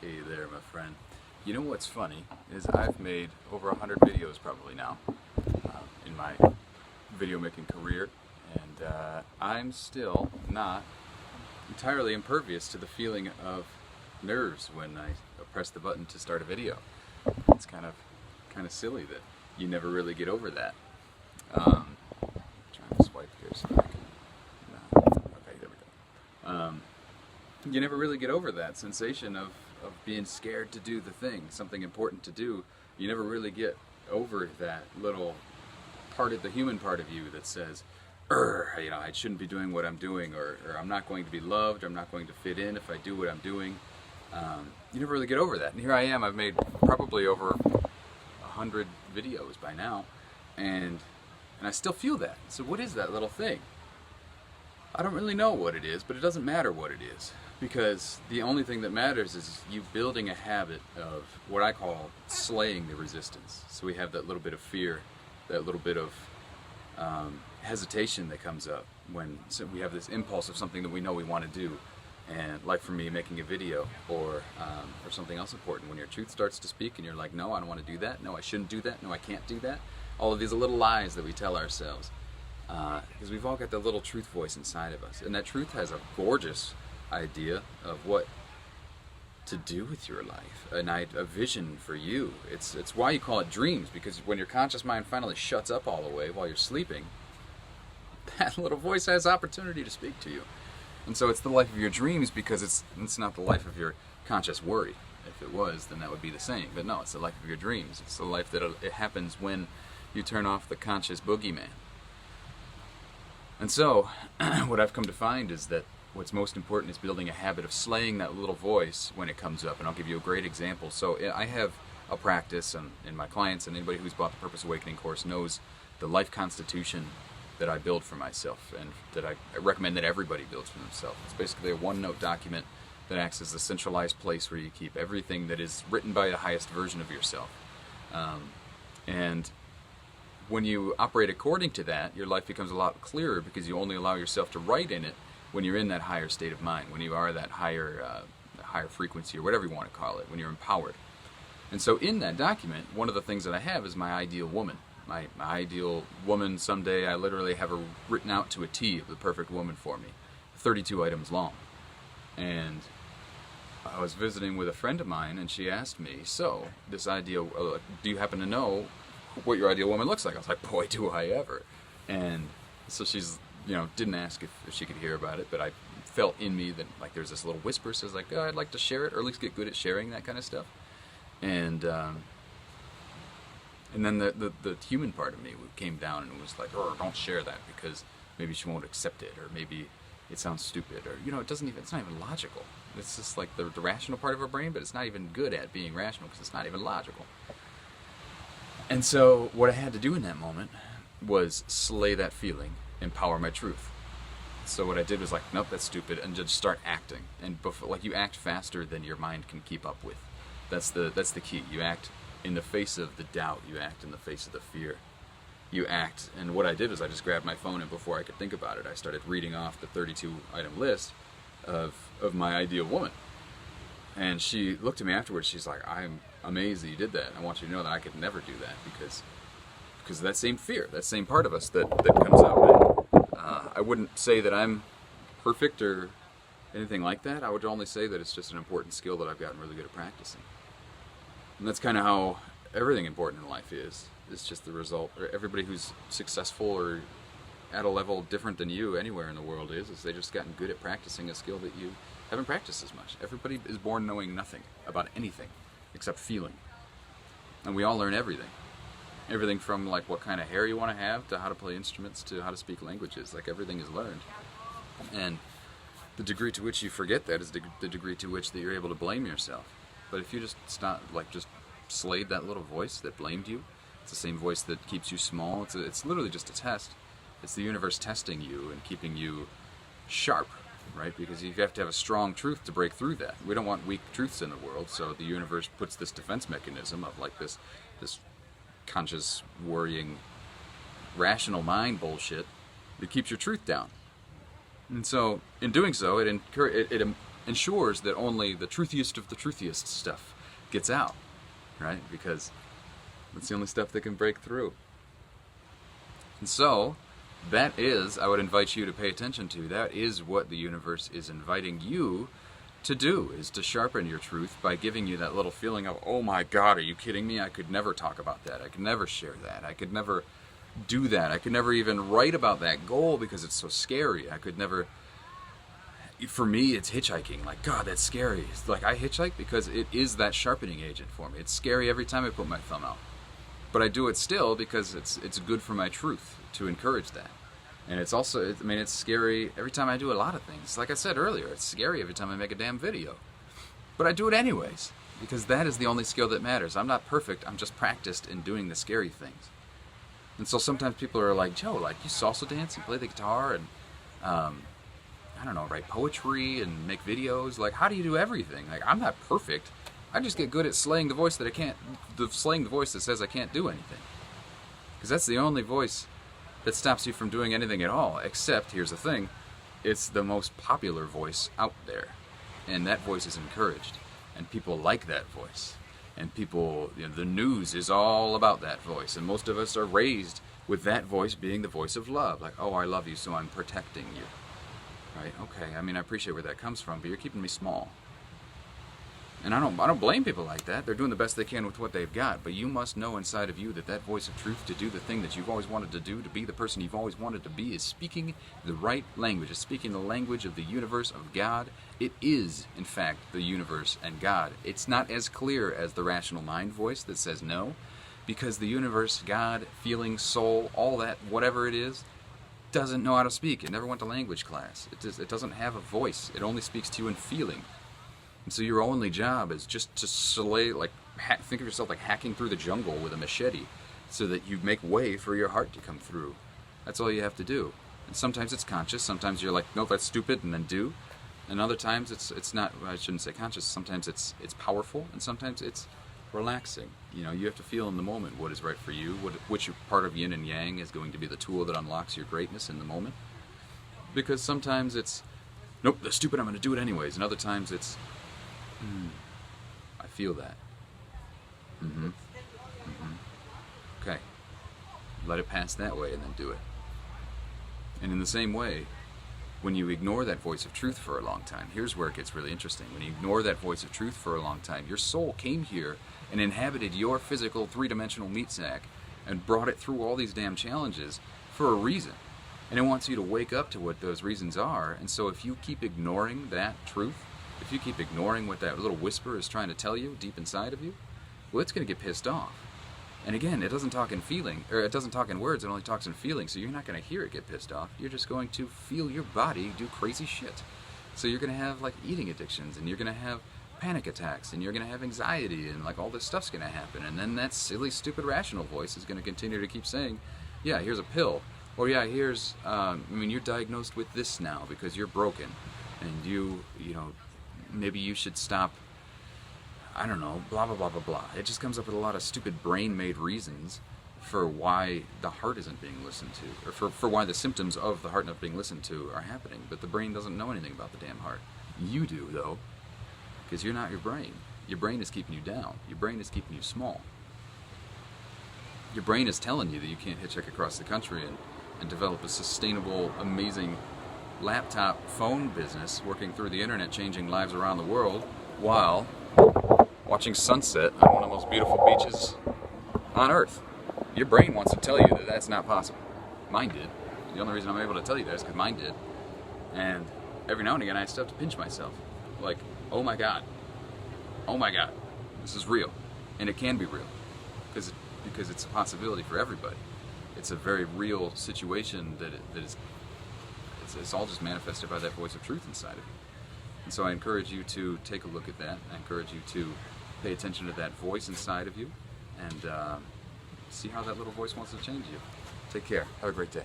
Hey there, my friend. You know what's funny is I've made over 100 videos probably now in my video making career, and I'm still not entirely impervious to the feeling of nerves when I press the button to start a video. It's kind of silly that you never really get over that. Trying to swipe here so I can. Okay, there we go. You never really get over that sensation of being scared to do the thing, something important to do. You never really get over that little part of the human part of you that says, I shouldn't be doing what I'm doing, or I'm not going to be loved, or I'm not going to fit in if I do what I'm doing. You never really get over that. And here I am, I've made probably over 100 videos by now, and I still feel that. So what is that little thing? I don't really know what it is, but it doesn't matter what it is, because the only thing that matters is you building a habit of what I call slaying the resistance. So we have that little bit of fear, that little bit of hesitation that comes up when we have this impulse of something that we know we want to do, and like for me, making a video or something else important. When your truth starts to speak and you're like, no, I don't want to do that, no, I shouldn't do that, no, I can't do that. All of these little lies that we tell ourselves. Because we've all got that little truth voice inside of us, and that truth has a gorgeous idea of what to do with your life, a vision for you. It's why you call it dreams, because when your conscious mind finally shuts up all the way while you're sleeping, that little voice has opportunity to speak to you. And so it's the life of your dreams, because it's not the life of your conscious worry. If it was, then that would be the same. But no, it's the life of your dreams. It's the life that it happens when you turn off the conscious boogeyman. And so, what I've come to find is that what's most important is building a habit of slaying that little voice when it comes up. And I'll give you a great example. So I have a practice, and my clients and anybody who's bought the Purpose Awakening course knows the life constitution that I build for myself, and that I recommend that everybody builds for themselves. It's basically a one-note document that acts as a centralized place where you keep everything that is written by the highest version of yourself. And when you operate according to that, your life becomes a lot clearer, because you only allow yourself to write in it when you're in that higher state of mind, when you are that higher frequency, or whatever you want to call it, when you're empowered. And so in that document, one of the things that I have is my ideal woman. My ideal woman, someday I literally have her written out to a T of the perfect woman for me, 32 items long. And I was visiting with a friend of mine, and she asked me, so this ideal, do you happen to know what your ideal woman looks like? I was like, boy, do I ever. And so she's, didn't ask if she could hear about it, but I felt in me that like there's this little whisper says like, oh, I'd like to share it, or at least get good at sharing that kind of stuff. And then the human part of me came down and was like, oh, don't share that, because maybe she won't accept it, or maybe it sounds stupid, or it's not even logical. It's just like the rational part of our brain, but it's not even good at being rational, because it's not even logical. And so what I had to do in that moment was slay that feeling, empower my truth. So what I did was like, nope, that's stupid, and just start acting. And you act faster than your mind can keep up with. That's the key. You act in the face of the doubt. You act in the face of the fear. You act, and what I did was I just grabbed my phone, and before I could think about it, I started reading off the 32 item list of my ideal woman. And she looked at me afterwards. She's like, I'm amazed that you did that. I want you to know that I could never do that, because of that same fear, that same part of us that comes out. I wouldn't say that I'm perfect or anything like that. I would only say that it's just an important skill that I've gotten really good at practicing. And that's kind of how everything important in life is. It's just the result, or everybody who's successful or at a level different than you anywhere in the world is they just gotten good at practicing a skill that you haven't practiced as much. Everybody is born knowing nothing about anything except feeling. And we all learn everything. Everything from like what kind of hair you want to have, to how to play instruments, to how to speak languages. Like everything is learned. And the degree to which you forget that is the degree to which that you're able to blame yourself. But if you just just slayed that little voice that blamed you, it's the same voice that keeps you small. It's literally just a test. It's the universe testing you and keeping you sharp, right? Because you have to have a strong truth to break through that. We don't want weak truths in the world, so the universe puts this defense mechanism of like this conscious, worrying, rational mind bullshit that keeps your truth down. And so, in doing so, it ensures that only the truthiest of the truthiest stuff gets out, right? Because that's the only stuff that can break through. And so, that is, I would invite you to pay attention to, that is what the universe is inviting you to do, is to sharpen your truth by giving you that little feeling of, oh my God, are you kidding me? I could never talk about that. I could never share that. I could never do that. I could never even write about that goal because it's so scary. I could never... For me, it's hitchhiking. Like, God, that's scary. It's like, I hitchhike because it is that sharpening agent for me. It's scary every time I put my thumb out. But I do it still because it's good for my truth to encourage that. And it's also, I mean, it's scary every time I do a lot of things. Like I said earlier, it's scary every time I make a damn video. But I do it anyways, because that is the only skill that matters. I'm not perfect, I'm just practiced in doing the scary things. And so sometimes people are like, Joe, like, you salsa dance and play the guitar and, I don't know, write poetry and make videos. Like, how do you do everything? Like, I'm not perfect. I just get good at slaying the voice that I can't, slaying the voice that says I can't do anything. Because that's the only voice that stops you from doing anything at all, except, here's the thing, it's the most popular voice out there. And that voice is encouraged. And people like that voice. And people, you know, the news is all about that voice. And most of us are raised with that voice being the voice of love. Like, oh, I love you, so I'm protecting you. Right? Okay, I mean, I appreciate where that comes from, but you're keeping me small. And I don't blame people like that. They're doing the best they can with what they've got. But you must know inside of you that that voice of truth to do the thing that you've always wanted to do, to be the person you've always wanted to be, is speaking the right language. It's speaking the language of the universe, of God. It is, in fact, the universe and God. It's not as clear as the rational mind voice that says no, because the universe, God, feeling, soul, all that, whatever it is, doesn't know how to speak. It never went to language class. It doesn't have a voice. It only speaks to you in feeling. And so your only job is just to slay, like, think of yourself like hacking through the jungle with a machete so that you make way for your heart to come through. That's all you have to do. And sometimes it's conscious, sometimes you're like, no, that's stupid, and then do. And other times it's not, I shouldn't say conscious, sometimes it's powerful, and sometimes it's relaxing. You know, you have to feel in the moment what is right for you, which part of yin and yang is going to be the tool that unlocks your greatness in the moment. Because sometimes it's, nope, that's stupid, I'm going to do it anyways. And other times it's, I feel that. Okay. Let it pass that way and then do it. And in the same way, when you ignore that voice of truth for a long time, here's where it gets really interesting. When you ignore that voice of truth for a long time, your soul came here and inhabited your physical three-dimensional meat sack and brought it through all these damn challenges for a reason. And it wants you to wake up to what those reasons are. And so if you keep ignoring that truth, if you keep ignoring what that little whisper is trying to tell you deep inside of you, well, it's going to get pissed off. And again, it doesn't talk in feeling, or it doesn't talk in words, it only talks in feeling, so you're not going to hear it get pissed off. You're just going to feel your body do crazy shit. So you're going to have, like, eating addictions, and you're going to have panic attacks, and you're going to have anxiety, and, like, all this stuff's going to happen. And then that silly, stupid, rational voice is going to continue to keep saying, yeah, here's a pill. Or, yeah, here's, you're diagnosed with this now because you're broken. And you know, maybe you should stop, I don't know, blah, blah, blah, blah, blah. It just comes up with a lot of stupid brain-made reasons for why the heart isn't being listened to, or for why the symptoms of the heart not being listened to are happening. But the brain doesn't know anything about the damn heart. You do, though, because you're not your brain. Your brain is keeping you down. Your brain is keeping you small. Your brain is telling you that you can't hitchhike across the country and develop a sustainable, amazing laptop phone business working through the internet, changing lives around the world, while watching sunset on one of the most beautiful beaches on Earth. Your brain wants to tell you that that's not possible. Mine did. The only reason I'm able to tell you that is because mine did. And every now and again I still have to pinch myself. Like, oh my God, this is real. And it can be real. Because it's a possibility for everybody. It's a very real situation that is, it's all just manifested by that voice of truth inside of you. And so I encourage you to take a look at that. I encourage you to pay attention to that voice inside of you and see how that little voice wants to change you. Take care. Have a great day.